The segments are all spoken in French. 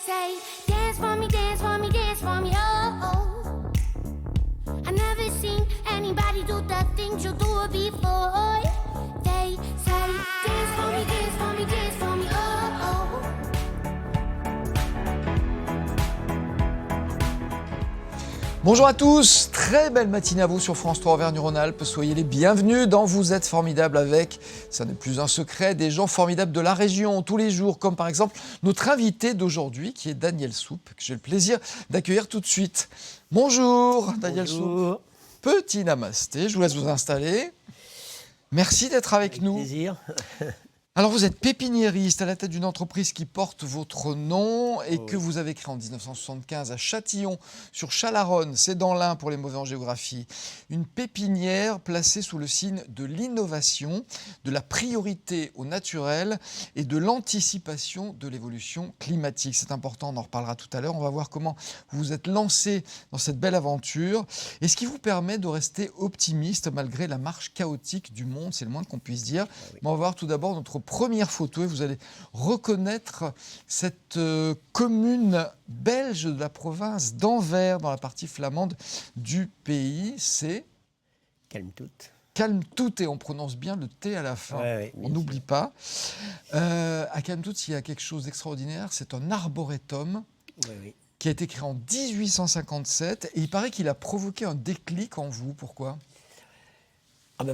say, dance for me, dance for me, dance for me, oh, oh. I never seen anybody do the things you do before. They say, dance for me, dance for me, dance for me, oh, oh. Bonjour à tous, très belle matinée à vous sur France 3 Auvergne-Rhône-Alpes. Soyez les bienvenus dans Vous êtes formidables avec, ça n'est plus un secret, des gens formidables de la région tous les jours, comme par exemple notre invité d'aujourd'hui qui est Daniel Soupe, que j'ai le plaisir d'accueillir tout de suite. Bonjour Daniel Soupe. Petit namasté, je vous laisse vous installer. Merci d'être avec nous. Plaisir. Alors vous êtes pépiniériste à la tête d'une entreprise qui porte votre nom et que vous avez créée en 1975 à Châtillon sur Chalaronne, c'est dans l'Ain pour les mauvais en géographie. Une pépinière placée sous le signe de l'innovation, de la priorité au naturel et de l'anticipation de l'évolution climatique. C'est important, on en reparlera tout à l'heure. On va voir comment vous vous êtes lancé dans cette belle aventure et ce qui vous permet de rester optimiste malgré la marche chaotique du monde, c'est le moins qu'on puisse dire. Mais on va voir tout d'abord notre première photo et vous allez reconnaître cette commune belge de la province d'Anvers dans la partie flamande du pays. C'est Calme-toute. Calme-toute et on prononce bien le T à la fin. On n'oublie pas. À Calme-toute, il y a quelque chose d'extraordinaire. C'est un arboretum qui a été créé en 1857 et il paraît qu'il a provoqué un déclic en vous. Pourquoi ?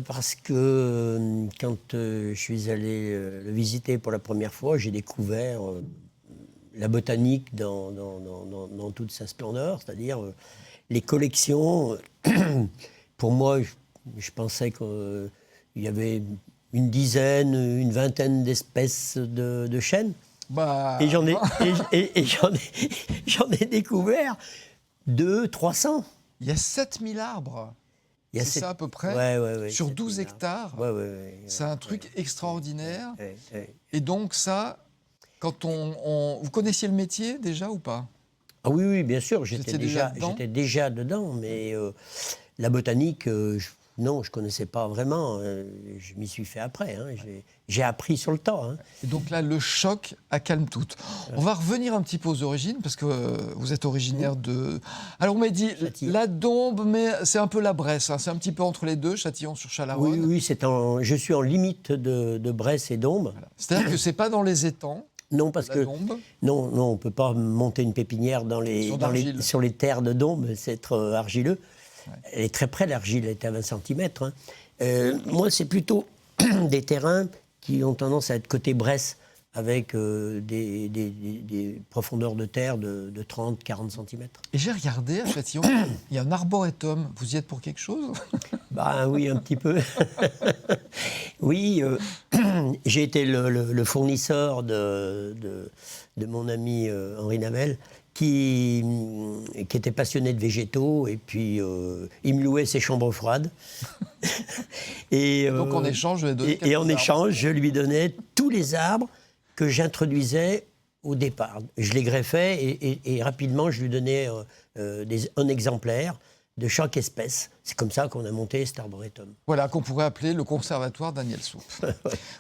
Parce que quand je suis allé le visiter pour la première fois, j'ai découvert la botanique dans toute sa splendeur, c'est-à-dire les collections. Pour moi, je pensais qu'il y avait une dizaine, une vingtaine d'espèces de chênes. Et j'en ai découvert 200-300. Il y a 7000 arbres. C'est ça à peu près, sur 12 hectares. C'est un truc extraordinaire. Et donc ça, quand vous connaissiez le métier déjà ou pas ? Ah oui, bien sûr, j'étais déjà dedans, mais la botanique, non, je ne connaissais pas vraiment. Je m'y suis fait après. J'ai appris sur le tas. Et donc là, le choc à Calme-toute. On va revenir un petit peu aux origines, parce que vous êtes originaire de... Alors on m'a dit la Dombes, mais c'est un peu la Bresse. C'est un petit peu entre les deux, Châtillon sur Chalaronne. Oui, je suis en limite de Bresse et Dombes. Voilà. C'est-à-dire que ce n'est pas dans les étangs. Non, parce que non, on ne peut pas monter une pépinière sur les terres de Dombes, c'est être argileux. Ouais. Elle est très près, l'argile, elle est à 20 cm. Moi, c'est plutôt des terrains qui ont tendance à être côté Bresse, avec des profondeurs de terre de 30-40 cm. Et j'ai regardé à Châtillon, il y a un arboretum. Vous y êtes pour quelque chose ? Oui, un petit peu. Oui, j'ai été le fournisseur de mon ami Henri Navel, qui était passionné de végétaux, et puis il me louait ses chambres froides. Donc en échange, je lui donnais tous les arbres que j'introduisais au départ. Je les greffais et rapidement, je lui donnais un exemplaire de chaque espèce. C'est comme ça qu'on a monté cet arboretum. Voilà, qu'on pourrait appeler le conservatoire Daniel Soupe.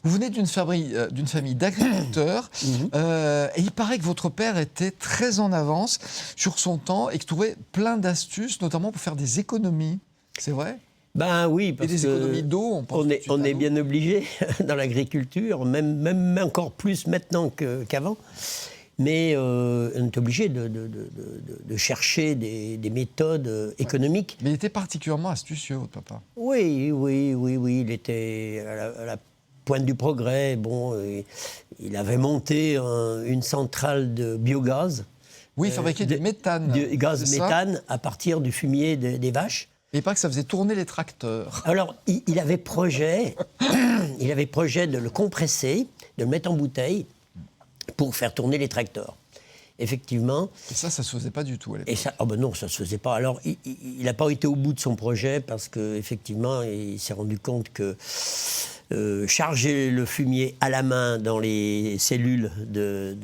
Vous venez d'une famille d'agriculteurs, et il paraît que votre père était très en avance sur son temps et qu'il trouvait plein d'astuces, notamment pour faire des économies. C'est vrai ? Oui, parce et des économies d'eau, on est bien obligé dans l'agriculture, même encore plus maintenant qu'avant. Mais on est obligé de chercher des méthodes économiques. Mais il était particulièrement astucieux, votre papa. Oui. Il était à la pointe du progrès. Il avait monté une centrale de biogaz. Oui, il fabriquait du méthane. Du gaz méthane à partir du fumier des vaches. Et il paraît que ça faisait tourner les tracteurs. Alors, il avait projet de le compresser, de le mettre en bouteille pour faire tourner les tracteurs. Effectivement. Et ça se faisait pas du tout à l'époque. Non, ça se faisait pas. Alors, il n'a pas été au bout de son projet parce qu'effectivement, il s'est rendu compte que charger le fumier à la main dans les cellules de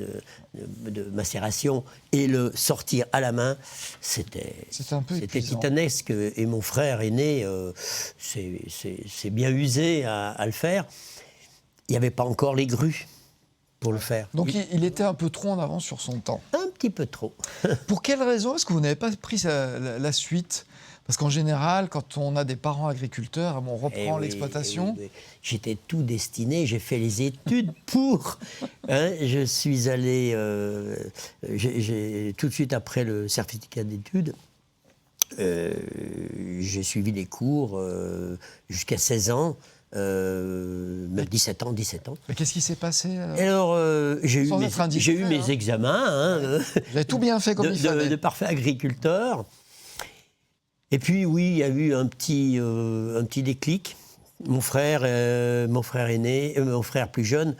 macération et le sortir à la main, c'était titanesque. Et mon frère aîné s'est bien usé à le faire. Il n'y avait pas encore les grues pour le faire. Donc il était un peu trop en avance sur son temps. Un petit peu trop. Pour quelle raison est-ce que vous n'avez pas pris la suite? Parce qu'en général, quand on a des parents agriculteurs, on reprend l'exploitation. Oui. J'étais tout destiné, j'ai fait les études pour. Hein, je suis allé, tout de suite après le certificat d'études, j'ai suivi les cours jusqu'à 16 ans. 17 ans. Mais qu'est-ce qui s'est passé Alors, j'ai eu mes hein. examens. Hein, Vous avez tout bien fait comme il fallait. De parfait agriculteur. Et puis, oui, il y a eu un petit déclic. Mon frère aîné, mon frère plus jeune,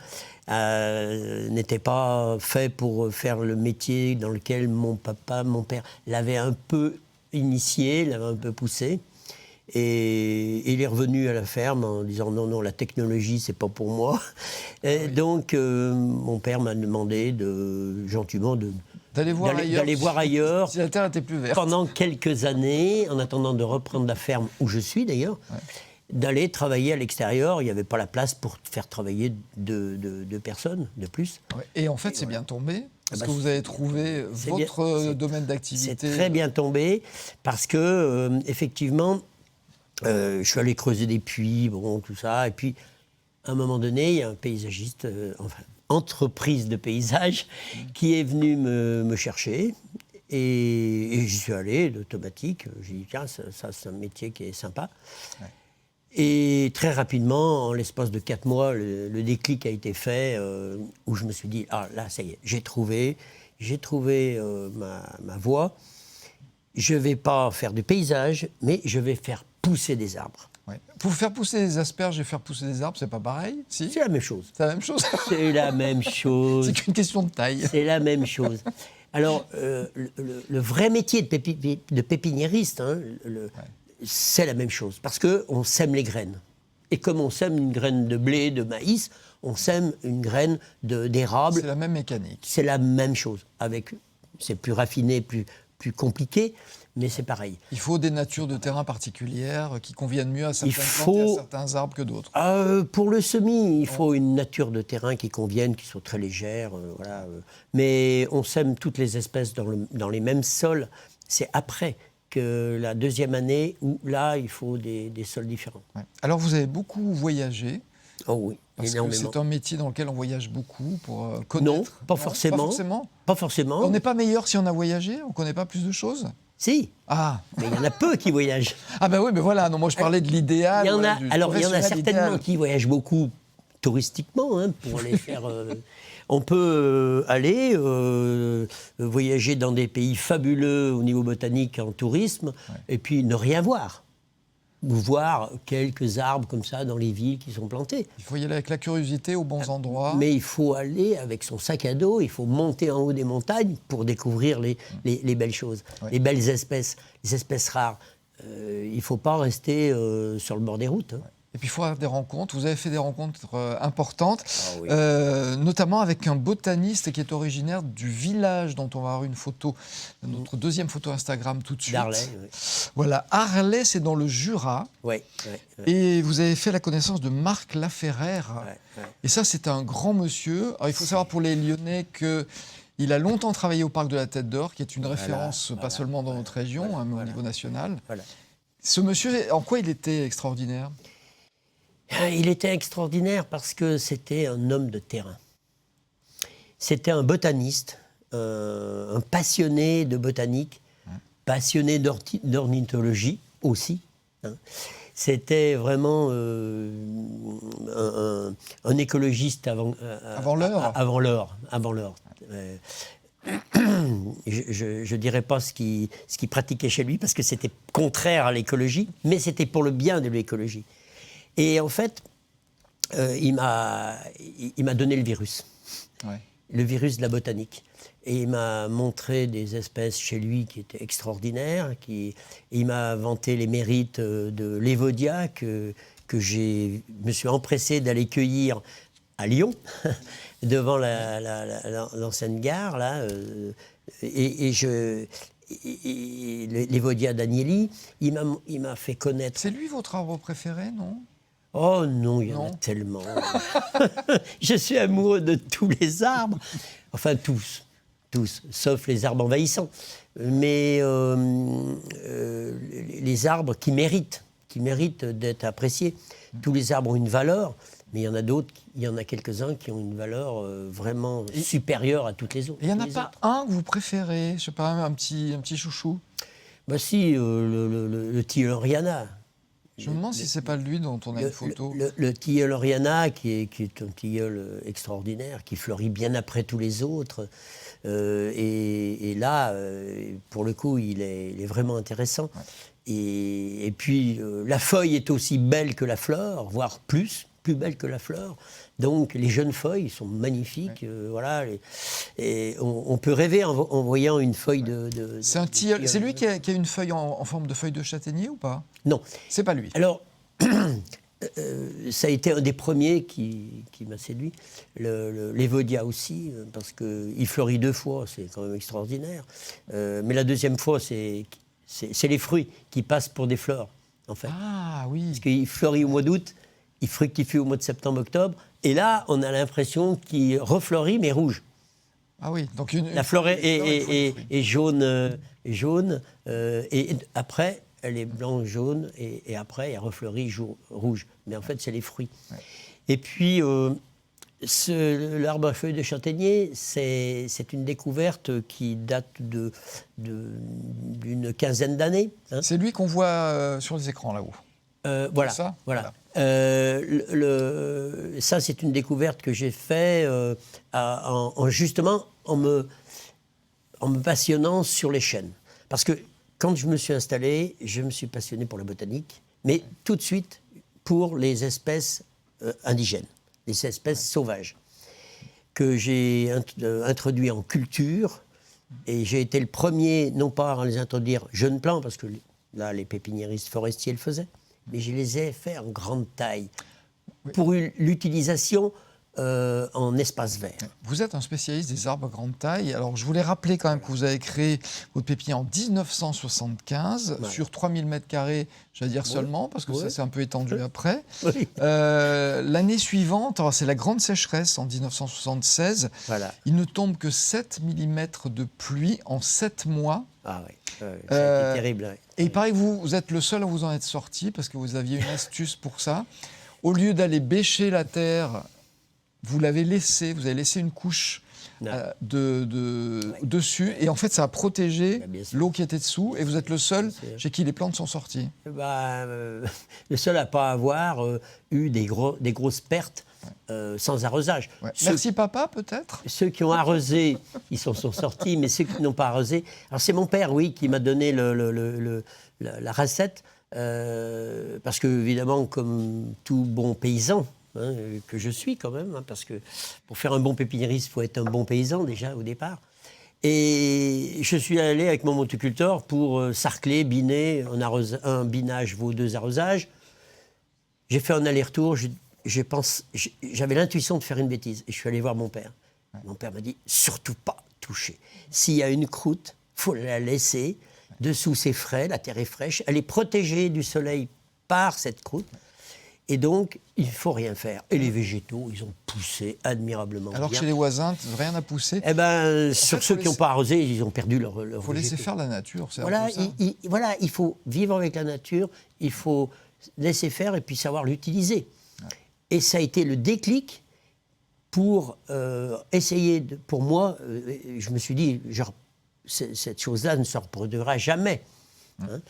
n'était pas fait pour faire le métier dans lequel mon père l'avait un peu initié, l'avait un peu poussé. Et il est revenu à la ferme en disant non, la technologie, c'est pas pour moi. Et donc, mon père m'a demandé gentiment d'aller voir ailleurs si la terre était plus verte. Pendant quelques années, en attendant de reprendre la ferme où je suis d'ailleurs, d'aller travailler à l'extérieur. Il n'y avait pas la place pour faire travailler deux personnes de plus. Ouais. Et en fait, c'est bien tombé. Parce que vous avez trouvé votre domaine d'activité. C'est très bien tombé parce que, effectivement, je suis allé creuser des puits, tout ça. Et puis, à un moment donné, il y a un paysagiste, entreprise de paysage, qui est venu me chercher. Et j'y suis allé, d'automatique. J'ai dit, tiens, ça c'est un métier qui est sympa. Ouais. Et très rapidement, en l'espace de 4 mois, le déclic a été fait, où je me suis dit, ah là, ça y est, j'ai trouvé ma voie. Je ne vais pas faire du paysage, mais je vais faire pousser des arbres. Ouais. Pour faire pousser des asperges et faire pousser des arbres, c'est pas pareil, si? C'est la même chose. C'est la même chose. C'est la même chose. C'est qu'une question de taille. C'est la même chose. Alors, le vrai métier de pépiniériste, hein, c'est la même chose, parce qu'on sème les graines. Et comme on sème une graine de blé, de maïs, on sème une graine d'érable. C'est la même mécanique. C'est la même chose. C'est plus raffiné, plus compliqué, mais c'est pareil. Il faut des natures de terrain particulières qui conviennent mieux à certaines plantes et à certains arbres que d'autres. Pour le semis, il faut une nature de terrain qui convienne, qui soit très légère. Voilà. Mais on sème toutes les espèces dans les mêmes sols. C'est après que la deuxième année où là, il faut des sols différents. Ouais. Alors, vous avez beaucoup voyagé. Oh oui, parce énormément. que c'est un métier dans lequel on voyage beaucoup pour connaître. Non, pas forcément. Pas forcément. On n'est pas meilleur si on a voyagé? On ne connaît pas plus de choses? Si. Ah. Mais il y en a peu qui voyagent. Ah ben oui, mais voilà. Non, moi je parlais de l'idéal. Il y en a certainement qui voyagent beaucoup touristiquement, hein, pour aller faire. On peut aller voyager dans des pays fabuleux au niveau botanique en tourisme, et puis ne rien voir. Ou voir quelques arbres comme ça dans les villes qui sont plantés. Il faut y aller avec la curiosité aux bons endroits. Mais il faut aller avec son sac à dos, il faut monter en haut des montagnes pour découvrir les belles choses, les belles espèces, les espèces rares. Il ne faut pas rester sur le bord des routes. Hein. Et puis il faut avoir des rencontres. Vous avez fait des rencontres importantes, oui. notamment avec un botaniste qui est originaire du village dont on va avoir une photo, notre deuxième photo Instagram tout de suite. D'Arlay, oui. Voilà, Arlay, c'est dans le Jura. Oui. Et vous avez fait la connaissance de Marc Laferrère. Et ça, c'est un grand monsieur. Alors, il faut savoir pour les Lyonnais que il a longtemps travaillé au Parc de la Tête d'Or, qui est une référence pas seulement dans notre région, mais au niveau national. Voilà. Ce monsieur, en quoi il était extraordinaire ? Il était extraordinaire parce que c'était un homme de terrain. C'était un botaniste, un passionné de botanique, passionné d'ornithologie aussi. Hein. C'était vraiment un écologiste avant l'heure. Avant l'heure. Je ne dirais pas ce qu'il pratiquait chez lui parce que c'était contraire à l'écologie, mais c'était pour le bien de l'écologie. Et en fait, il m'a donné le virus, le virus de la botanique. Et il m'a montré des espèces chez lui qui étaient extraordinaires. Il m'a vanté les mérites de l'évodia que me suis empressé d'aller cueillir à Lyon, devant l'ancienne gare. Là, l'évodia d'Agnelli, il m'a fait connaître. C'est lui votre arbre préféré, non ? Oh non, il y en a tellement. Je suis amoureux de tous les arbres. Enfin, tous. tous, sauf les arbres envahissants. Mais les arbres qui méritent d'être appréciés. Tous les arbres ont une valeur, mais il y en a d'autres, il y en a quelques-uns qui ont une valeur vraiment supérieure à toutes les autres. Il n'y en a pas un que vous préférez, je sais pas, un petit chouchou? Bah si, le tilleul Oriana. Je me demande si c'est pas lui dont on a une photo. Le tilleul Oriana, qui est un tilleul extraordinaire, qui fleurit bien après tous les autres. Et là, pour le coup, il est vraiment intéressant. Ouais. Et puis, la feuille est aussi belle que la fleur, voire plus belle que la fleur. Donc, les jeunes feuilles sont magnifiques. Ouais. Voilà, et on peut rêver en voyant une feuille de c'est un tilleul. C'est lui qui a une feuille en forme de feuille de châtaignier ou pas? Non. C'est pas lui. Alors, ça a été un des premiers qui m'a séduit. L'Evodia aussi, parce qu'il fleurit 2 fois, c'est quand même extraordinaire. Mais la deuxième fois, c'est les fruits qui passent pour des fleurs, en fait. Ah oui. Parce qu'il fleurit au mois d'août, il fructifie au mois de septembre-octobre, et là, on a l'impression qu'il refleurit, mais rouge. Ah oui, donc la fleur est jaune, et après, elle est blanche, jaune, et après, elle refleurit rouge. Mais en fait, c'est les fruits. Ouais. Et puis, l'arbre à feuilles de châtaignier, c'est une découverte qui date d'une quinzaine d'années. Hein. C'est lui qu'on voit sur les écrans, là-haut. Voilà. Ça, voilà. Ça, c'est une découverte que j'ai faite justement en me passionnant sur les chênes. Parce que quand je me suis installé, je me suis passionné pour la botanique, mais tout de suite pour les espèces indigènes, les espèces sauvages, que j'ai introduit en culture. Et j'ai été le premier, non pas à les introduire jeunes plants, parce que là, les pépiniéristes forestiers le faisaient, mais je les ai faits en grande taille, pour l'utilisation en espace vert. Vous êtes un spécialiste des arbres à grande taille. Alors, je voulais rappeler quand même que vous avez créé votre pépinière en 1975, sur 3000 m², j'allais dire seulement, parce que ça s'est un peu étendu après. Oui. L'année suivante, c'est la grande sécheresse en 1976. Voilà. Il ne tombe que 7 mm de pluie en 7 mois. Ah oui, c'est terrible. Ouais. Et il paraît que vous êtes le seul à vous en être sorti, parce que vous aviez une astuce pour ça. Au lieu d'aller bêcher la terre, vous avez laissé une couche dessus, et en fait ça a protégé l'eau qui était dessous, et vous êtes le seul chez qui les plantes sont sorties. Le seul à ne pas avoir eu des grosses pertes sans arrosage. Ouais. Merci papa, peut-être. Ceux qui ont arrosé, ils sont sortis, mais ceux qui n'ont pas arrosé... Alors c'est mon père, oui, qui m'a donné la recette, parce que, évidemment, comme tout bon paysan, que je suis quand même, parce que pour faire un bon pépiniériste, il faut être un bon paysan déjà au départ. Et je suis allé avec mon motoculteur pour sarcler, biner, un binage vaut 2 arrosages. J'ai fait un aller-retour, j'avais l'intuition de faire une bêtise, et je suis allé voir mon père. Mon père m'a dit, surtout pas toucher. S'il y a une croûte, il faut la laisser. Dessous, c'est frais, la terre est fraîche, elle est protégée du soleil par cette croûte. Et donc, il ne faut rien faire. Et les végétaux, ils ont poussé admirablement. Alors que chez les voisins, rien n'a poussé. Eh bien, sur ceux qui n'ont pas arrosé, ils ont perdu leur Il faut laisser faire la nature, c'est voilà, un peu ça. Voilà, il faut vivre avec la nature, il faut laisser faire et puis savoir l'utiliser. Ouais. Et ça a été le déclic pour essayer, pour moi, je me suis dit, genre, cette chose-là ne se reproduira jamais. Hein.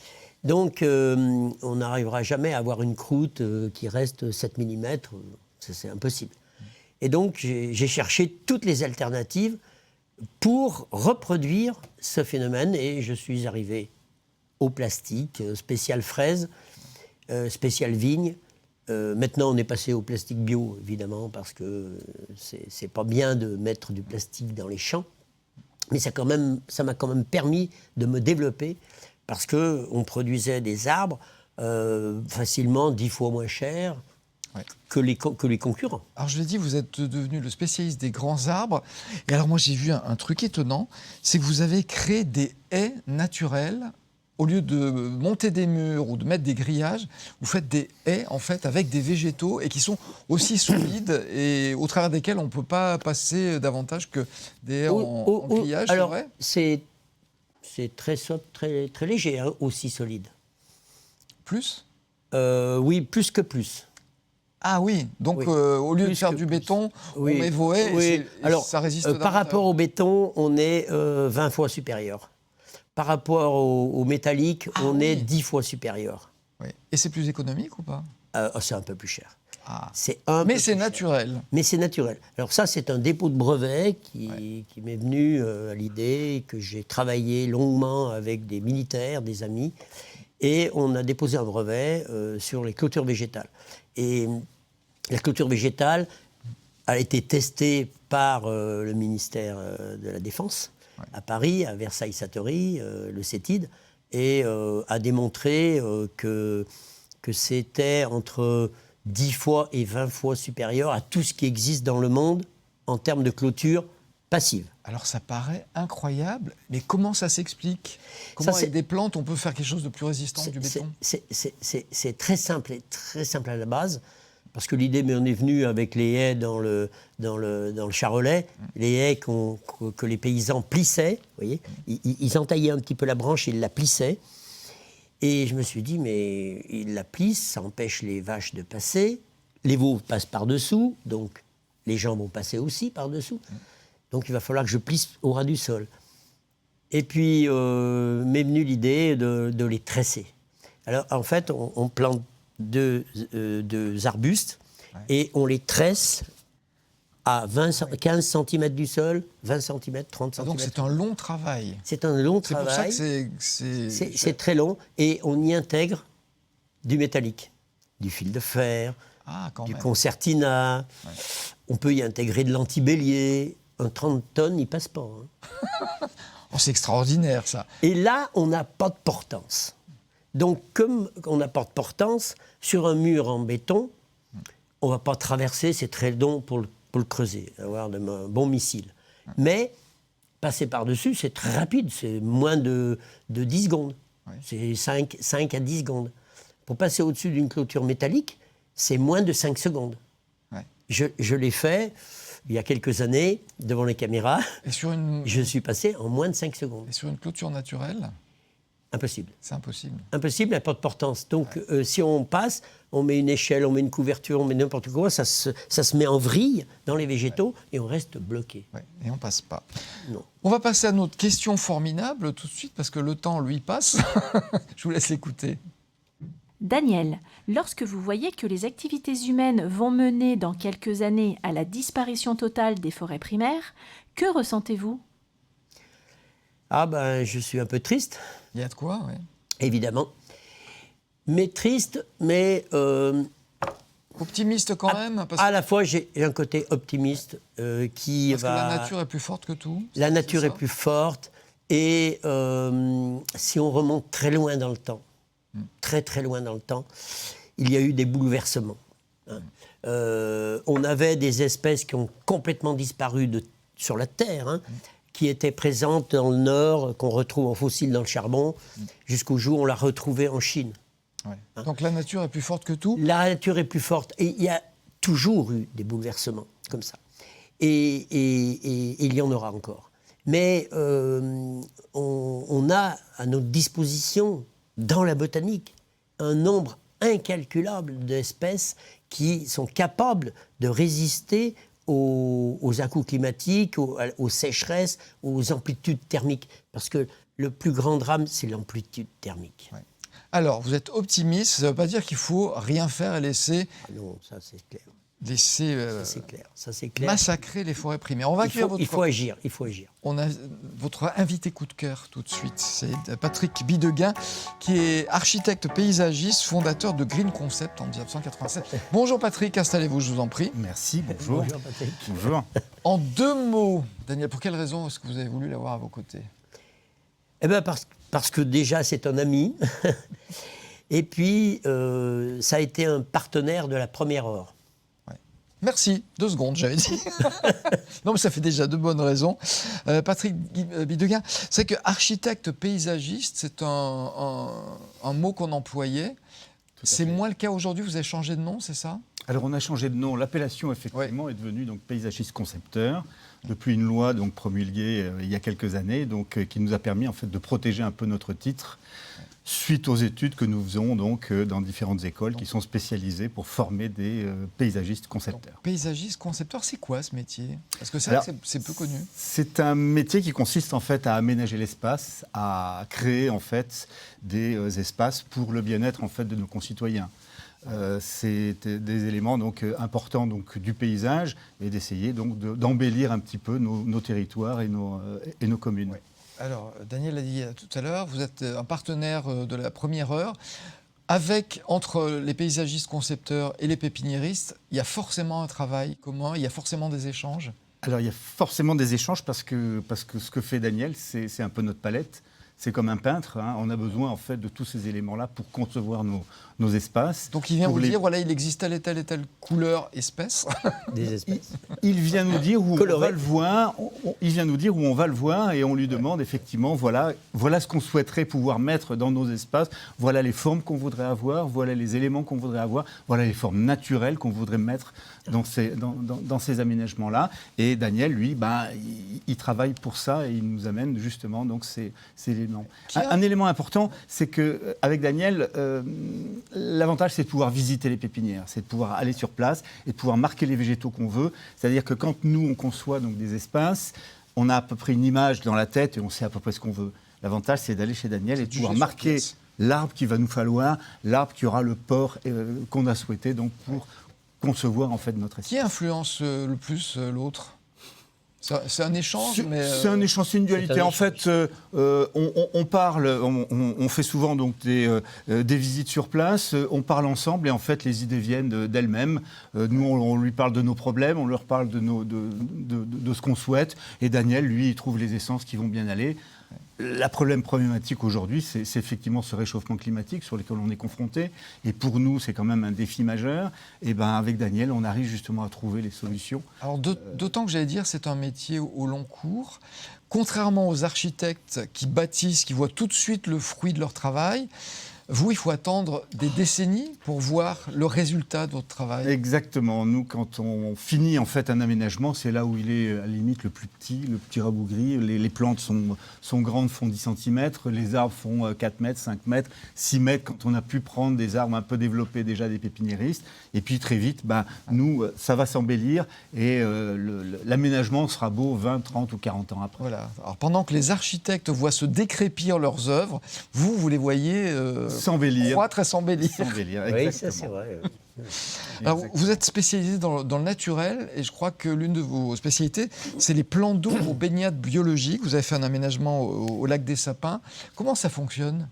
Donc, on n'arrivera jamais à avoir une croûte qui reste 7 mm, c'est impossible. Et donc, j'ai cherché toutes les alternatives pour reproduire ce phénomène, et je suis arrivé au plastique, spécial fraise, spécial vigne. Maintenant, on est passé au plastique bio, évidemment, parce que c'est pas bien de mettre du plastique dans les champs, mais ça m'a quand même permis de me développer, parce qu'on produisait des arbres facilement 10 fois moins chers que les concurrents. Alors je l'ai dit, vous êtes devenu le spécialiste des grands arbres. Et alors moi j'ai vu un truc étonnant, c'est que vous avez créé des haies naturelles au lieu de monter des murs ou de mettre des grillages, vous faites des haies en fait avec des végétaux et qui sont aussi solides et au travers desquels on ne peut pas passer davantage que des haies en grillage, c'est alors, vrai? c'est très sobre, très léger, hein, aussi solide. Plus? Oui, plus que plus. Ah oui, donc Oui. au lieu de Plus faire que du plus. béton, Oui. on met vos haies Oui. et Alors, ça résiste par davantage. rapport au béton, on est 20 fois supérieur. Par rapport au métallique, on est 10 fois supérieur. Oui. Et c'est plus économique ou pas? C'est un peu plus cher. Ah. C'est un Mais peu c'est plus cher. naturel. Mais c'est naturel. Alors ça, c'est un dépôt de brevet qui m'est venu à l'idée, que j'ai travaillé longuement avec des militaires, des amis, et on a déposé un brevet sur les clôtures végétales. Et la clôture végétale a été testée par le ministère de la Défense à Paris, à Versailles-Satory, le CETID, et a démontré que c'était entre 10 fois et 20 fois supérieur à tout ce qui existe dans le monde en termes de clôture passive. Alors ça paraît incroyable, mais comment ça s'explique? Comment avec des plantes on peut faire quelque chose de plus résistant que du béton? C'est très simple à la base, parce que l'idée m'en est venue avec les haies dans le Charolais, les haies que les paysans plissaient, vous voyez, ils entaillaient un petit peu la branche, ils la plissaient, et je me suis dit, mais ils la plissent, ça empêche les vaches de passer, les veaux passent par-dessous, donc les gens vont passer aussi par-dessous. Donc il va falloir que je plisse au ras du sol. Et puis m'est venue l'idée de les tresser. Alors en fait, on plante deux arbustes et on les tresse à 15 cm du sol, 20 cm, 30 cm. Donc c'est un long travail. C'est un long C'est pour ça travail. que c'est... C'est très long et on y intègre du métallique, du fil de fer, du concertina. Ouais. On peut y intégrer de l'antibélier. Un 30 tonnes, il passe pas. Hein. Oh, c'est extraordinaire, ça. Et là, on n'a pas de portance. Donc, comme on n'a pas de portance, sur un mur en béton, on ne va pas traverser, c'est très long pour le creuser, avoir un bon missile. Mais, passer par-dessus, c'est très rapide, c'est moins de 10 secondes. Ouais. C'est 5 à 10 secondes. Pour passer au-dessus d'une clôture métallique, c'est moins de 5 secondes. Ouais. Je l'ai fait... Il y a quelques années, devant les caméras, je suis passé en moins de 5 secondes. Et sur une clôture naturelle? Impossible. C'est impossible. Impossible, il n'y a pas de portance. Donc, si on passe, on met une échelle, on met une couverture, on met n'importe quoi, ça se met en vrille dans les végétaux et on reste bloqué. Ouais. Et on ne passe pas. Non. On va passer à notre question formidable tout de suite, parce que le temps, lui, passe. Je vous laisse l'écouter. Daniel, lorsque vous voyez que les activités humaines vont mener dans quelques années à la disparition totale des forêts primaires, que ressentez-vous? Ah ben, je suis un peu triste. Il y a de quoi, oui. Évidemment. Mais triste, mais... optimiste quand même parce à la fois, j'ai un côté optimiste qui parce que la nature est plus forte que tout. La nature est plus forte. Et si on remonte très loin dans le temps, très très loin dans le temps, il y a eu des bouleversements. Hein. On avait des espèces qui ont complètement disparu sur la Terre, hein, qui étaient présentes dans le Nord, qu'on retrouve en fossile dans le charbon, jusqu'au jour où on l'a retrouvée en Chine. Ouais. Hein. Donc la nature est plus forte que tout? La nature est plus forte. Et il y a toujours eu des bouleversements comme ça. Et il y en aura encore. Mais on a à notre disposition, dans la botanique, un nombre incalculable d'espèces qui sont capables de résister aux à-coups climatiques, aux sécheresses, aux amplitudes thermiques. Parce que le plus grand drame, c'est l'amplitude thermique. Ouais. Alors, vous êtes optimiste, ça ne veut pas dire qu'il faut rien faire et laisser... Ah non, ça c'est clair. Laisser ça, c'est clair. Massacrer les forêts primaires. On va il faut agir. On a votre invité coup de cœur tout de suite. C'est Patrick Bidegain, qui est architecte paysagiste, fondateur de Green Concept en 1987. Bonjour Patrick, installez-vous, je vous en prie. Merci, bonjour. Bonjour Patrick. Bonjour. En 2 mots, Daniel, pour quelle raison est-ce que vous avez voulu l'avoir à vos côtés? Eh bien, parce que déjà, c'est un ami. Et puis, ça a été un partenaire de la première heure. Merci, 2 secondes, j'avais dit. Non, mais ça fait déjà 2 bonnes raisons. Patrick Bidegain, c'est que architecte paysagiste, c'est un mot qu'on employait. C'est moins le cas aujourd'hui, vous avez changé de nom, c'est ça? Alors on a changé de nom. L'appellation effectivement est devenue donc paysagiste concepteur depuis une loi donc promulguée il y a quelques années qui nous a permis en fait de protéger un peu notre titre suite aux études que nous faisons donc dans différentes écoles qui sont spécialisées pour former des paysagistes concepteurs. Donc, paysagiste concepteur, c'est quoi ce métier? Parce que c'est vrai que c'est peu connu. C'est un métier qui consiste en fait à aménager l'espace, à créer en fait des espaces pour le bien-être en fait de nos concitoyens. C'est des éléments donc importants donc du paysage et d'essayer donc d'embellir un petit peu nos territoires et nos communes. Oui. Alors, Daniel l'a dit tout à l'heure, vous êtes un partenaire de la première heure. Entre les paysagistes concepteurs et les pépiniéristes, il y a forcément un travail commun, il y a forcément des échanges. Alors, il y a forcément des échanges parce que ce que fait Daniel, c'est un peu notre palette. C'est comme un peintre, hein. On a besoin en fait de tous ces éléments-là pour concevoir nos espaces. Donc il vient vous dire, voilà, il existe telle et telle couleur, espèce. Des espèces. Il vient nous dire où Coloré. on va le voir. Il vient nous dire où on va le voir et on lui demande effectivement, voilà ce qu'on souhaiterait pouvoir mettre dans nos espaces. Voilà les formes qu'on voudrait avoir. Voilà les éléments qu'on voudrait avoir. Voilà les formes naturelles qu'on voudrait mettre dans ces aménagements-là. Et Daniel, lui, il travaille pour ça et il nous amène justement donc ces éléments. Un élément important, c'est qu'avec Daniel, l'avantage, c'est de pouvoir visiter les pépinières, c'est de pouvoir aller sur place et de pouvoir marquer les végétaux qu'on veut. C'est-à-dire que quand nous, on conçoit donc des espaces, on a à peu près une image dans la tête et on sait à peu près ce qu'on veut. L'avantage, c'est d'aller chez Daniel et de pouvoir marquer l'arbre qu'il va nous falloir, l'arbre qui aura le port qu'on a souhaité donc pour concevoir en fait notre espace. Qui influence le plus l'autre? C'est un échange, mais c'est un échange, c'est une dualité. En fait, on parle, on fait souvent donc des visites sur place. On parle ensemble et en fait, les idées viennent d'elles-mêmes. Nous, on lui parle de nos problèmes, on leur parle de ce qu'on souhaite. Et Daniel, lui, il trouve les essences qui vont bien aller. La problématique aujourd'hui, c'est effectivement ce réchauffement climatique sur lequel on est confronté. Et pour nous, c'est quand même un défi majeur. Et avec Daniel, on arrive justement à trouver les solutions. Alors, d'autant que j'allais dire, c'est un métier au long cours. Contrairement aux architectes qui bâtissent, qui voient tout de suite le fruit de leur travail, vous, il faut attendre des décennies pour voir le résultat de votre travail. Exactement. Nous, quand on finit en fait un aménagement, c'est là où il est à la limite le plus petit, le petit rabougri. Les plantes sont grandes, font 10 cm, les arbres font 4 mètres, 5 mètres, 6 mètres quand on a pu prendre des arbres un peu développés déjà des pépiniéristes. Et puis très vite, nous, ça va s'embellir et l'aménagement sera beau 20, 30 ou 40 ans après. Voilà. Alors, pendant que les architectes voient se décrépir leurs œuvres, vous les voyez s'embellir. Croître et s'embellir. Oui, ça c'est vrai. Alors, vous êtes spécialisé dans le naturel et je crois que l'une de vos spécialités, c'est les plans d'eau aux baignades biologiques. Vous avez fait un aménagement au lac des Sapins. Comment ça fonctionne ?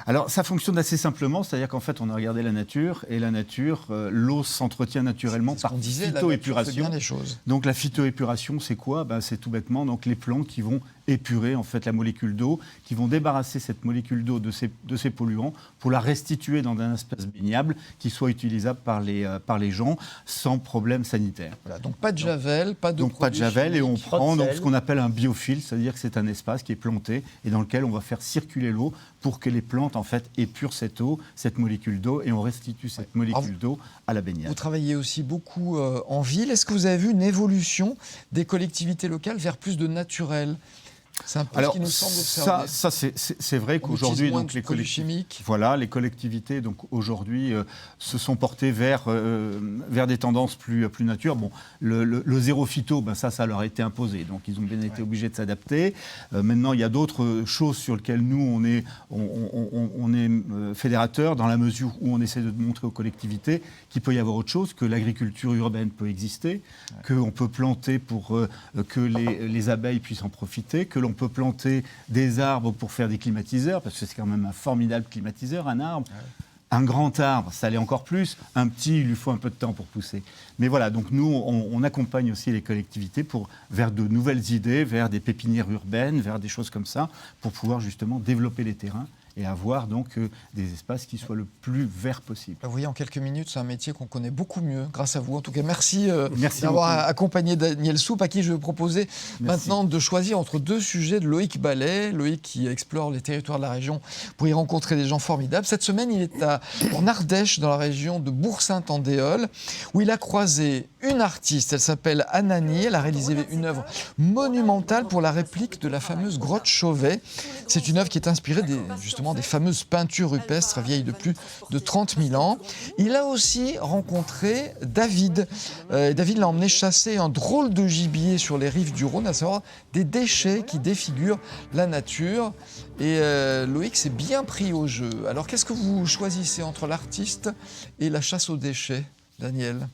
Alors, ça fonctionne assez simplement, c'est-à-dire qu'en fait, on a regardé la nature, et la nature, l'eau s'entretient naturellement par phytoépuration. Donc, la phytoépuration, c'est quoi ? C'est tout bêtement donc, les plantes qui vont épurer en fait, la molécule d'eau, qui vont débarrasser cette molécule d'eau de ses polluants pour la restituer dans un espace baignable qui soit utilisable par les gens sans problème sanitaire. Voilà, donc pas de javel, pas de javel, et on prend donc, ce qu'on appelle un biofiltre, c'est-à-dire que c'est un espace qui est planté et dans lequel on va faire circuler l'eau pour que les plantes en fait épurent cette eau, cette molécule d'eau, et on restitue cette molécule d'eau à la baignade. Vous travaillez aussi beaucoup en ville. Est-ce que vous avez vu une évolution des collectivités locales vers plus de naturel ? C'est un peu ce qui nous semble observer. Ça c'est vrai qu'aujourd'hui, donc les collectivités donc aujourd'hui se sont portées vers des tendances plus nature. Bon, le zéro phyto, ça leur a été imposé, donc ils ont bien été obligés de s'adapter. Maintenant, il y a d'autres choses sur lesquelles nous on est fédérateur dans la mesure où on essaie de montrer aux collectivités qu'il peut y avoir autre chose, que l'agriculture urbaine peut exister, qu'on peut planter pour que les abeilles puissent en profiter, que l'on peut planter des arbres pour faire des climatiseurs, parce que c'est quand même un formidable climatiseur, un arbre. Un grand arbre, ça l'est encore plus. Un petit, il lui faut un peu de temps pour pousser. Mais voilà, donc nous, on accompagne aussi les collectivités vers de nouvelles idées, vers des pépinières urbaines, vers des choses comme ça, pour pouvoir justement développer les terrains et avoir donc des espaces qui soient le plus verts possible. Vous voyez, en quelques minutes, c'est un métier qu'on connaît beaucoup mieux, grâce à vous. En tout cas, merci, Merci d'avoir beaucoup. accompagné Daniel Soupe, à qui je vais proposer maintenant de choisir entre deux sujets de Loïc Ballet. Loïc qui explore les territoires de la région pour y rencontrer des gens formidables. Cette semaine, il est en Ardèche, dans la région de Bourg-Saint-Andéol, où il a croisé une artiste. Elle s'appelle Anani. Elle a réalisé une œuvre monumentale pour la réplique de la fameuse grotte Chauvet. C'est une œuvre qui est inspirée justement des fameuses peintures rupestres vieilles de plus de 30 000 ans. Il a aussi rencontré David. David l'a emmené chasser un drôle de gibier sur les rives du Rhône, à savoir des déchets qui défigurent la nature. Et Loïc s'est bien pris au jeu. Alors qu'est-ce que vous choisissez entre l'artiste et la chasse aux déchets, Daniel ?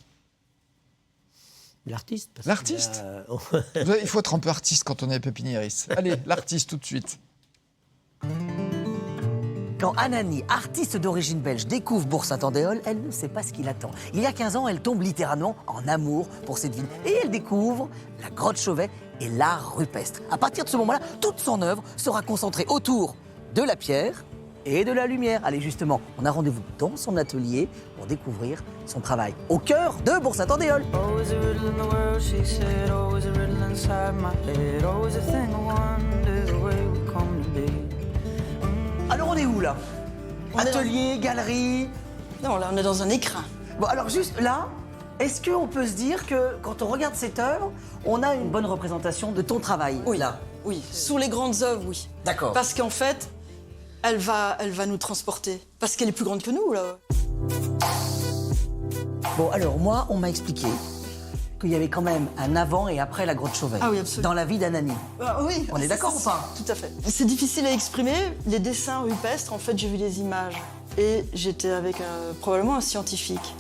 L'artiste. parce L'artiste que là, Il faut être un peu artiste quand on est pépiniériste. Allez, l'artiste tout de suite. Quand Anani, artiste d'origine belge, découvre Bourg-Saint-Andéol, elle ne sait pas ce qui l'attend. Il y a 15 ans, elle tombe littéralement en amour pour cette ville. Et elle découvre la grotte Chauvet et l'art rupestre. À partir de ce moment-là, toute son œuvre sera concentrée autour de la pierre et de la lumière. Allez, justement, on a rendez-vous dans son atelier pour découvrir son travail au cœur de Bourg-Saint-Andéol. Oh, is a riddle in the world, she said. Oh, is a riddle inside my head. Oh, is a thing I wonder the way we come to be. Alors on est où là On est Atelier, galerie. Non, là, on est dans un écrin. Bon, alors juste là, est-ce qu'on peut se dire que quand on regarde cette œuvre, on a une bonne représentation de ton travail Oui, là? oui. Sous les grandes œuvres, oui. D'accord. Parce qu'en fait, elle va nous transporter. Parce qu'elle est plus grande que nous, là. Bon, alors moi, on m'a expliqué qu'il y avait quand même un avant et après la grotte Chauvet. Ah oui, absolument. Dans la vie d'Anani. Oui. On est d'accord ou pas? Tout à fait. C'est difficile à exprimer. Les dessins rupestres, en fait, j'ai vu les images. Et j'étais avec probablement un scientifique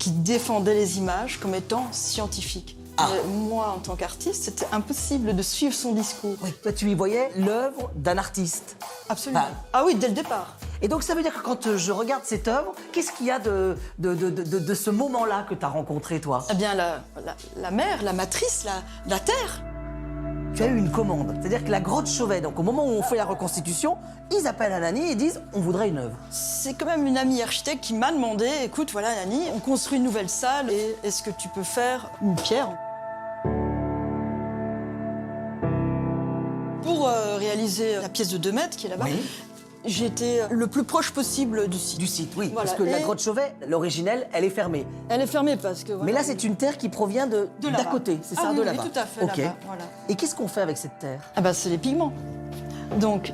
qui défendait les images comme étant scientifiques. Ah. Mais moi, en tant qu'artiste, c'était impossible de suivre son discours. Oui. Toi, tu y voyais l'œuvre d'un artiste. Absolument. Ah. Ah oui, dès le départ. Et donc, ça veut dire que quand je regarde cette œuvre, qu'est-ce qu'il y a de ce moment-là que tu as rencontré, toi? Eh bien, la mère, la matrice, la terre. Tu as eu une commande. C'est-à-dire que la grotte Chauvet, donc au moment où on fait la reconstitution, ils appellent Anani et disent « on voudrait une œuvre ». C'est quand même une amie architecte qui m'a demandé, écoute, voilà Annie, on construit une nouvelle salle et est-ce que tu peux faire une pierre? Pour réaliser la pièce de 2 mètres qui est là-bas, j'ai été le plus proche possible du site. Du site, oui. Voilà. Parce que la Et grotte Chauvet, l'originelle, elle est fermée. elle est fermée parce que... voilà. Mais là, c'est une terre qui provient d'à là-bas. côté, c'est Ah ça, oui, de oui, là-bas. tout à fait, Ok. là-bas, voilà. Et qu'est-ce qu'on fait avec cette terre? Ah bah c'est les pigments. Donc,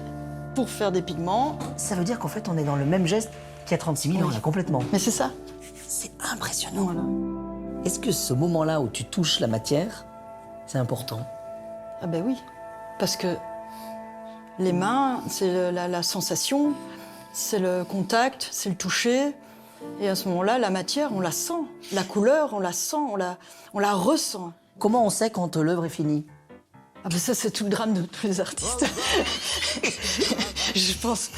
pour faire des pigments, Ça veut dire qu'en fait, on est dans le même geste qu'il y a 36 000 ans, là, complètement. mais c'est ça. C'est impressionnant. Voilà. Est-ce que ce moment-là où tu touches la matière, c'est important? Ah ben oui, parce que les mains, c'est la sensation, c'est le contact, c'est le toucher. Et à ce moment-là, la matière, on la sent. La couleur, on la sent, on la ressent. Comment on sait quand l'œuvre est finie? Ah ben ça, c'est tout le drame de tous les artistes. Je pense.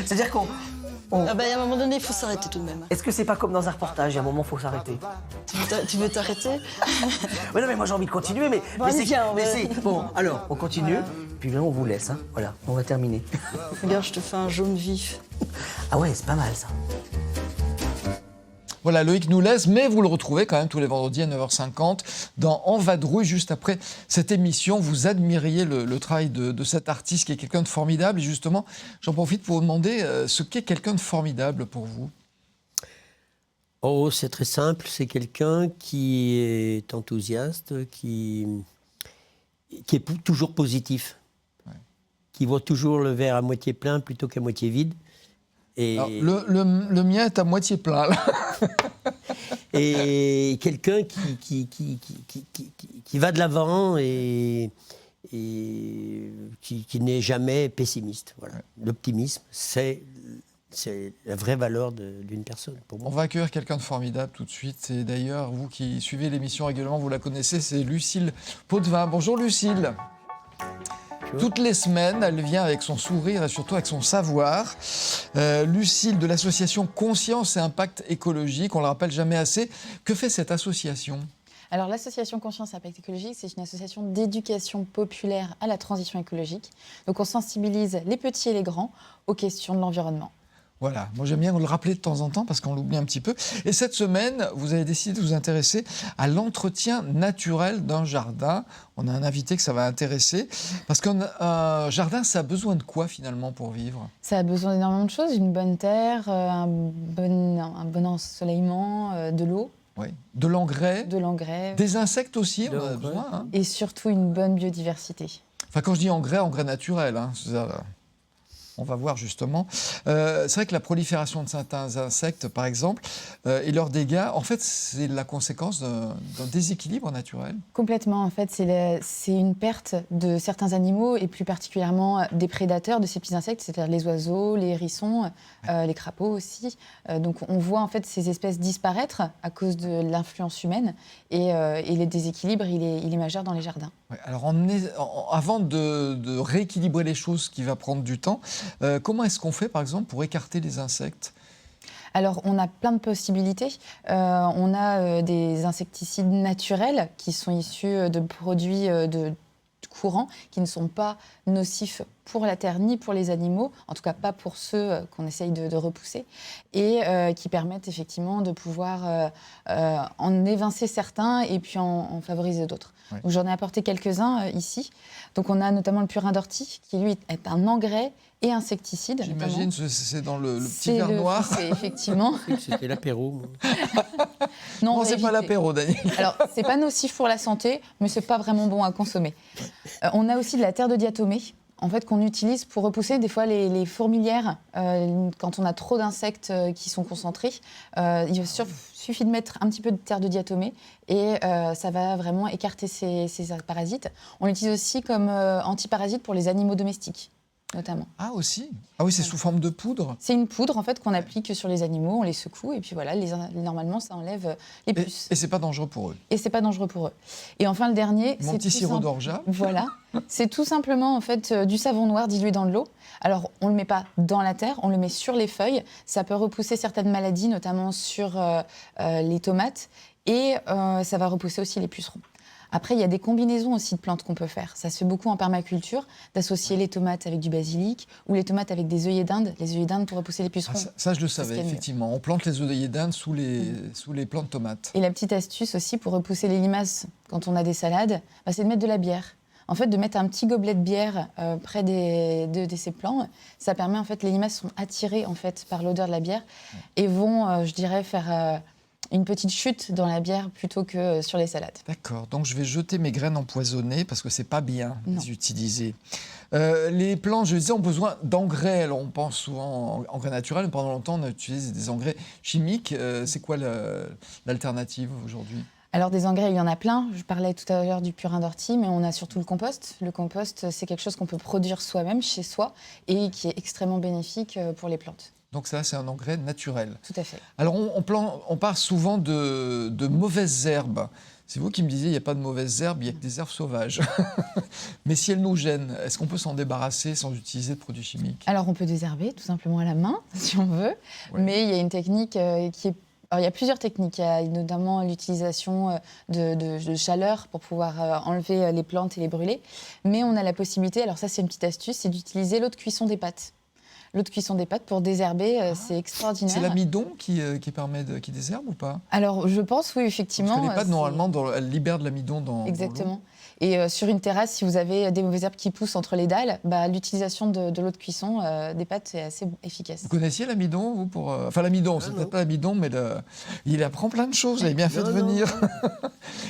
C'est-à-dire qu'on... Ah ben, à un moment donné, il faut s'arrêter tout de même. Est-ce que c'est pas comme dans un reportage, il y a un moment, il faut s'arrêter? Tu veux t'arrêter? Ouais, non, mais moi j'ai envie de continuer, mais... Bon, allez, viens, Bon, alors, on continue, puis là, on vous laisse, hein. Voilà, on va terminer. Regarde, je te fais un jaune vif. Ah ouais, c'est pas mal, ça. Voilà, Loïc nous laisse, mais vous le retrouvez quand même tous les vendredis à 9h50 dans En Vadrouille, juste après cette émission. Vous admiriez le travail de cet artiste qui est quelqu'un de formidable. Et justement, j'en profite pour vous demander ce qu'est quelqu'un de formidable pour vous. Oh, c'est très simple. C'est quelqu'un qui est enthousiaste, qui est toujours positif, qui voit toujours le verre à moitié plein plutôt qu'à moitié vide. Et, Alors, le mien est à moitié plein, là. et quelqu'un qui va de l'avant et qui n'est jamais pessimiste. Voilà. L'optimisme, c'est la vraie valeur d'une personne, pour moi. On va accueillir quelqu'un de formidable tout de suite. Et d'ailleurs, vous qui suivez l'émission régulièrement, vous la connaissez, c'est Lucille Potvin. Bonjour Lucille. Toutes les semaines, elle vient avec son sourire et surtout avec son savoir. Lucille de l'association Conscience et Impact Écologique, on ne le rappelle jamais assez. Que fait cette association ? Alors l'association Conscience Impact Écologique, c'est une association d'éducation populaire à la transition écologique. Donc on sensibilise les petits et les grands aux questions de l'environnement. Voilà, moi j'aime bien le rappeler de temps en temps parce qu'on l'oublie un petit peu. Et cette semaine, vous avez décidé de vous intéresser à l'entretien naturel d'un jardin. On a un invité que ça va intéresser parce qu'un jardin, ça a besoin de quoi finalement pour vivre? Ça a besoin d'énormément de choses, une bonne terre, un bon ensoleillement, de l'eau, Oui. De l'engrais, de l'engrais des insectes aussi, on en a l'engrais. besoin. Hein. et surtout une bonne biodiversité. Enfin, quand je dis engrais, engrais naturel. Hein, c'est ça, on va voir justement. C'est vrai que la prolifération de certains insectes, par exemple, et leurs dégâts, en fait, c'est la conséquence d'un déséquilibre naturel. Complètement, en fait, c'est une perte de certains animaux et plus particulièrement des prédateurs de ces petits insectes, c'est-à-dire les oiseaux, les hérissons, les crapauds aussi. Donc on voit en fait ces espèces disparaître à cause de l'influence humaine et le déséquilibre, il est majeur dans les jardins. Ouais, alors, avant de rééquilibrer les choses, ce qui va prendre du temps, comment est-ce qu'on fait, par exemple, pour écarter les insectes? Alors, on a plein de possibilités. On a des insecticides naturels qui sont issus de produits de courants qui ne sont pas nocifs pour la terre ni pour les animaux, en tout cas pas pour ceux qu'on essaye de repousser, et qui permettent effectivement de pouvoir en évincer certains et puis en favoriser d'autres. Ouais. Donc, j'en ai apporté quelques-uns ici. Donc on a notamment le purin d'ortie, qui lui est un engrais et insecticide. J'imagine que c'est dans le petit C'est verre le noir. foncé, effectivement. C'était l'apéro. moi. Non, on va c'est pas éviter. l'apéro, Daniel. Alors, c'est pas nocif pour la santé, mais c'est pas vraiment bon à consommer. On a aussi de la terre de diatomée, en fait, qu'on utilise pour repousser des fois les fourmilières. Quand on a trop d'insectes qui sont concentrés, il suffit de mettre un petit peu de terre de diatomée et ça va vraiment écarter ces parasites. On l'utilise aussi comme antiparasite pour les animaux domestiques, notamment. Ah, aussi? Ah oui, c'est sous forme de poudre? C'est une poudre en fait qu'on applique sur les animaux, on les secoue et puis voilà, normalement ça enlève les puces. Et c'est pas dangereux pour eux? Et c'est pas dangereux pour eux. Et enfin le dernier, Mon c'est petit tout sirop simple- d'orgeat. Voilà, c'est tout simplement en fait du savon noir dilué dans de l'eau. Alors on le met pas dans la terre, on le met sur les feuilles. Ça peut repousser certaines maladies, notamment sur les tomates, et ça va repousser aussi les pucerons. Après, il y a des combinaisons aussi de plantes qu'on peut faire. Ça se fait beaucoup en permaculture, d'associer les tomates avec du basilic ou les tomates avec des œillets d'Inde. Les œillets d'Inde pour repousser les Ah, pucerons. ça, je le C'est ce savais, qu'il y a de mieux. effectivement. On plante les œillets d'Inde sous les plants de tomates. Et la petite astuce aussi pour repousser les limaces quand on a des salades, c'est de mettre de la bière. En fait, de mettre un petit gobelet de bière près de ces plants, ça permet en fait, les limaces sont attirées en fait par l'odeur de la bière et vont, je dirais, faire une petite chute dans la bière plutôt que sur les salades. D'accord, donc je vais jeter mes graines empoisonnées parce que c'est pas bien de Non. les utiliser. Les plantes, je disais, ont besoin d'engrais. Alors on pense souvent en engrais naturels, mais pendant longtemps on a utilisé des engrais chimiques. C'est quoi l'alternative aujourd'hui? Alors des engrais, il y en a plein. Je parlais tout à l'heure du purin d'ortie, mais on a surtout le compost. Le compost, c'est quelque chose qu'on peut produire soi-même, chez soi, et qui est extrêmement bénéfique pour les plantes. Donc ça, c'est un engrais naturel. Tout à fait. Alors on parle souvent de mauvaises herbes. C'est vous qui me disiez, il n'y a pas de mauvaises herbes, il n'y a que des herbes sauvages. Mais si elles nous gênent, est-ce qu'on peut s'en débarrasser sans utiliser de produits chimiques? Alors on peut désherber tout simplement à la main, si on veut, Ouais. mais il y a une technique qui est... Alors, il y a plusieurs techniques. Il y a notamment l'utilisation de chaleur pour pouvoir enlever les plantes et les brûler. Mais on a la possibilité, alors ça c'est une petite astuce, c'est d'utiliser l'eau de cuisson des pâtes. L'eau de cuisson des pâtes pour désherber, c'est extraordinaire. C'est l'amidon qui désherbe ou pas? Alors je pense, oui, effectivement. Parce que les pâtes, c'est- normalement, elles libèrent de l'amidon dans l'eau. Exactement. Et sur une terrasse, si vous avez des mauvaises herbes qui poussent entre les dalles, l'utilisation de l'eau de cuisson des pâtes est assez efficace. Vous connaissiez l'amidon, vous pour, Enfin, l'amidon, c'est non. peut-être pas l'amidon, mais il apprend plein de choses, vous avez bien fait de Non, non. venir.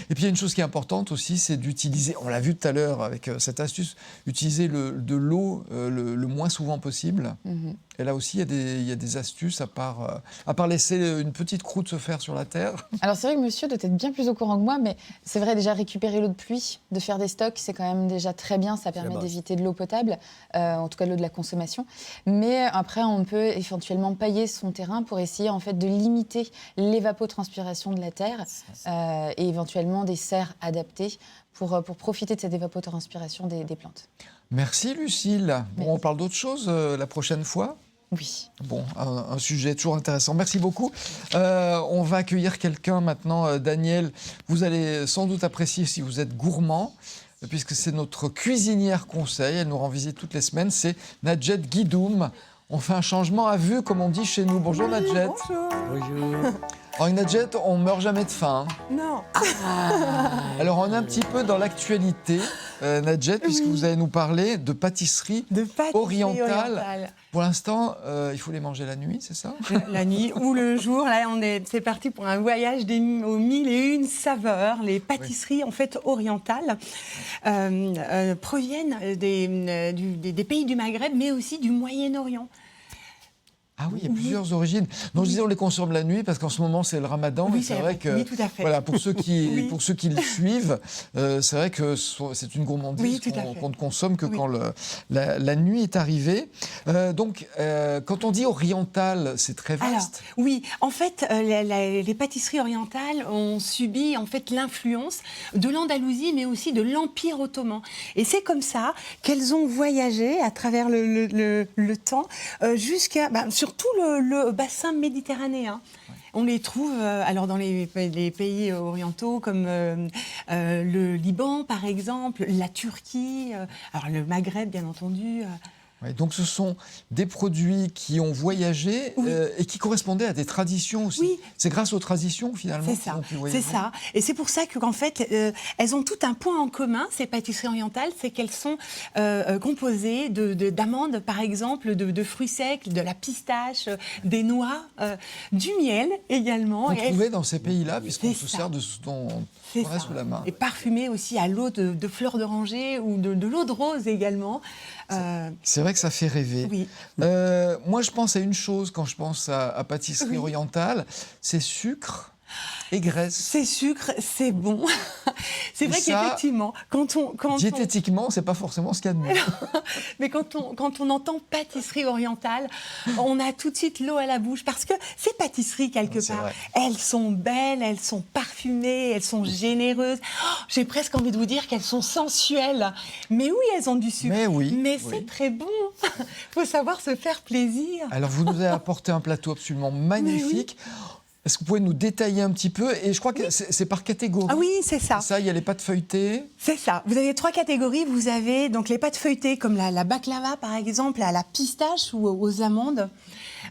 Et puis, il y a une chose qui est importante aussi, c'est d'utiliser, on l'a vu tout à l'heure avec cette astuce, utiliser de l'eau le moins souvent possible. Mhm. Et là aussi, il y a des astuces, à part laisser une petite croûte se faire sur la terre. Alors c'est vrai que monsieur doit être bien plus au courant que moi, mais c'est vrai déjà récupérer l'eau de pluie, de faire des stocks, c'est quand même déjà très bien, ça permet base. d'éviter de l'eau potable, en tout cas de l'eau de la consommation. Mais après on peut éventuellement pailler son terrain pour essayer en fait de limiter l'évapotranspiration de la terre et éventuellement des serres adaptées pour profiter de cette évapotranspiration des plantes. Merci, Lucille. Bon, Merci. on parle d'autre chose la prochaine fois. Oui. Bon, un sujet toujours intéressant. Merci beaucoup. On va accueillir quelqu'un maintenant, Daniel. Vous allez sans doute apprécier si vous êtes gourmand, puisque c'est notre cuisinière conseil. Elle nous rend visite toutes les semaines. C'est Nadjet Guidoum. On fait un changement à vue, comme on dit chez nous. Bonjour Nadjet. Bonjour. Alors Nadjet, on meurt jamais de faim. Non. Alors on est un petit peu dans l'actualité, Nadjet, puisque vous allez nous parler de pâtisserie De pâtisserie orientale. Pour l'instant, il faut les manger la nuit, c'est ça? La nuit ou le jour, là, c'est parti pour un voyage aux 1001 saveurs. Les pâtisseries, en fait, orientales proviennent des pays du Maghreb, mais aussi du Moyen-Orient. Ah oui, il y a plusieurs origines. Non, je disais, on les consomme la nuit parce qu'en ce moment, c'est le ramadan. Oui, et c'est c'est vrai vrai. que, Oui, tout à fait. voilà, pour ceux qui, Oui. pour ceux qui le suivent, c'est vrai que c'est une gourmandise Oui, tout à fait. qu'on ne consomme que Oui. quand la nuit est arrivée. Donc, quand on dit oriental, c'est très vaste. Alors, oui, en fait, les pâtisseries orientales ont subi en fait l'influence de l'Andalousie, mais aussi de l'Empire ottoman. Et c'est comme ça qu'elles ont voyagé à travers le temps jusqu'à, surtout le bassin méditerranéen. On les trouve alors dans les pays orientaux comme le Liban, par exemple, la Turquie, alors le Maghreb, bien entendu. Ouais, donc, ce sont des produits qui ont voyagé Oui. et qui correspondaient à des traditions aussi. Oui. C'est grâce aux traditions, finalement, C'est qu'ils ça, ont pu voyager. c'est ça. Et c'est pour ça qu'en fait, elles ont tout un point en commun, ces pâtisseries orientales, c'est qu'elles sont composées d'amandes, par exemple, de fruits secs, de la pistache, des noix, du miel également. Vous Et elles- trouvez dans ces pays-là, puisqu'on C'est se ça. sert de ce dont c'est on a ça. sous la main. Et parfumées aussi à l'eau de fleurs d'oranger ou de l'eau de rose également. C'est vrai que ça fait rêver. Oui. Moi, je pense à une chose quand je pense à pâtisserie Oui. orientale, c'est sucre et graisse. C'est sucre, c'est bon. C'est Et vrai ça, qu'effectivement, quand on Diététiquement, c'est pas forcément ce qu'il y a de mieux. Mais quand on entend pâtisserie orientale, on a tout de suite l'eau à la bouche parce que ces pâtisseries, quelque C'est part, vrai. elles sont belles, elles sont parfumées, elles sont généreuses. Oh, j'ai presque envie de vous dire qu'elles sont sensuelles. Mais oui, elles ont du sucre. Mais oui, Mais oui. c'est très bon. Faut savoir se faire plaisir. Alors, vous nous avez apporté un plateau absolument magnifique. Est-ce que vous pouvez nous détailler un petit peu? Et je crois que c'est par catégorie. Ah oui, c'est ça. Ça, il y a les pâtes feuilletées. C'est ça. Vous avez 3 catégories. Vous avez donc les pâtes feuilletées comme la baklava par exemple, à la pistache ou aux amandes.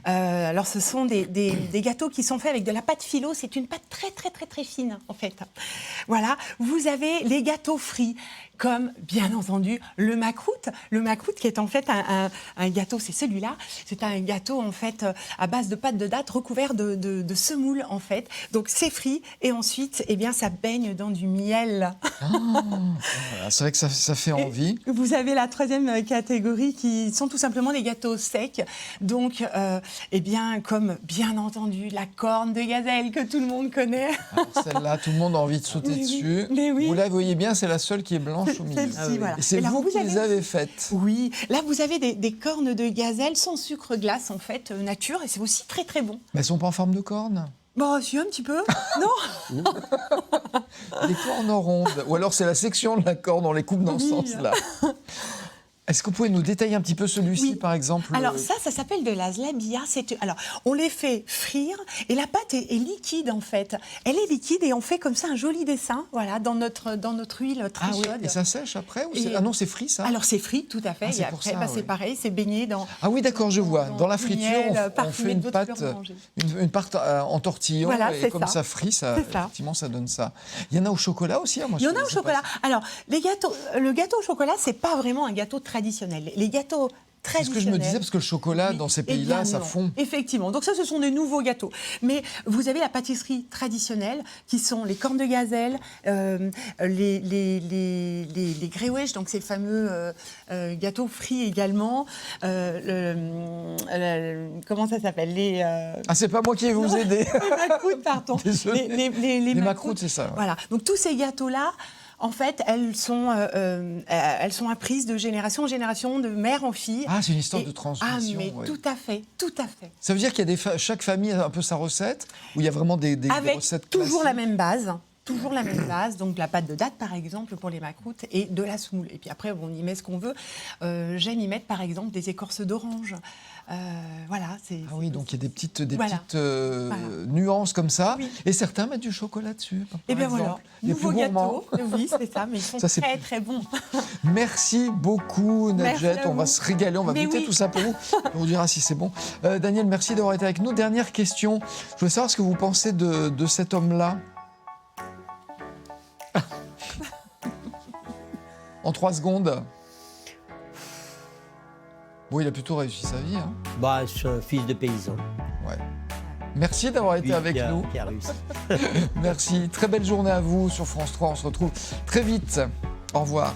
Alors ce sont des gâteaux qui sont faits avec de la pâte philo. C'est une pâte très très très très fine en fait. Voilà. Vous avez les gâteaux frits comme bien entendu le makrout. Le makrout qui est en fait un gâteau, c'est celui-là. C'est un gâteau en fait à base de pâte de date recouvert de semoule en fait. Donc c'est frit et ensuite eh bien ça baigne dans du miel. Voilà, c'est vrai que ça fait envie. Et vous avez la 3e catégorie qui sont tout simplement les gâteaux secs. Donc, eh bien, comme bien entendu la corne de gazelle que tout le monde connaît. Alors, celle-là, tout le monde a envie de sauter Oui, oui. dessus. Mais oui. Vous la voyez bien, c'est la seule qui est blanche au milieu. Celle-ci, voilà. Et c'est Et là, vous qui avez les avez faites. Oui, là vous avez des cornes de gazelle sans sucre glace en fait, nature, et c'est aussi très très bon. Mais elles sont pas en forme de corne. Bon, si un petit peu, non. Les cornes en ronde. Ou alors c'est la section de la corne, on les coupe dans ce Oui. sens-là. Est-ce que vous pouvez nous détailler un petit peu celui-ci, Oui. par exemple? Alors ça s'appelle de la zlabia. Alors on les fait frire et la pâte est liquide en fait. Elle est liquide et on fait comme ça un joli dessin, voilà, dans notre huile très Ah oui, chaude. et ça sèche après ou Et- Ah non, c'est frit, ça? Alors c'est frit, tout à fait. Ah, c'est et pour après, ça, c'est oui. pareil, c'est baigné dans. Ah oui, d'accord, je vois. Dans la du friture, miel, on parfumé fait une d'autres pâte, fleurs d'oranger. une pâte en tortillon, Voilà, et c'est comme ça. ça frit, ça, C'est ça. effectivement, ça donne ça. Il y en a au chocolat aussi, hein, moi, Il y je en a au connaissais pas chocolat. ça. Alors, le gâteau au chocolat, c'est pas vraiment un gâteau traditionnel. Les gâteaux C'est ce que je me disais, parce que le chocolat, Oui. dans ces Eh pays-là, bien, ça non. fond. Effectivement. Donc ça, ce sont des nouveaux gâteaux. Mais vous avez la pâtisserie traditionnelle, qui sont les cornes de gazelle, les gréouèches, donc ces fameux gâteaux frits également. Comment ça s'appelle Ah, c'est pas moi qui vais vous aider. les macroutes, pardon. Désolé. Les Les macroutes. macroutes, c'est ça. ouais. Voilà. Donc tous ces gâteaux-là, en fait, elles sont apprises de génération en génération, de mère en fille. Ah, c'est une histoire Et- de transmission. Ah, mais ouais. tout à fait, tout à fait. Ça veut dire qu'il y a chaque famille a un peu sa recette, ou il y a vraiment des Avec recettes toujours la classiques même base. toujours la même base, donc la pâte de date par exemple pour les macroutes et de la semoule. Et puis après, on y met ce qu'on veut. J'aime y mettre par exemple des écorces d'orange. Voilà, Ah oui, donc il y a des petites Voilà. nuances comme ça. Oui. Et certains mettent du chocolat dessus. par Et bien exemple. voilà, Les nouveau plus gourmands. gâteau. Oui, c'est ça, mais ils sont Ça, c'est très plus- très bons. Merci beaucoup, Merci Nadjet. à On va vous. se régaler, on va Mais goûter oui. tout ça pour vous. On vous dira si c'est bon. Daniel, merci d'avoir été avec nous. Dernière question. Je voulais savoir ce que vous pensez de cet homme-là. En 3 secondes. Bon, il a plutôt réussi sa vie. Hein. Bah, je suis un fils de paysan. Ouais. Merci d'avoir été Lui avec qui a- nous. qui a réussi. Merci. Très belle journée à vous sur France 3. On se retrouve très vite. Au revoir.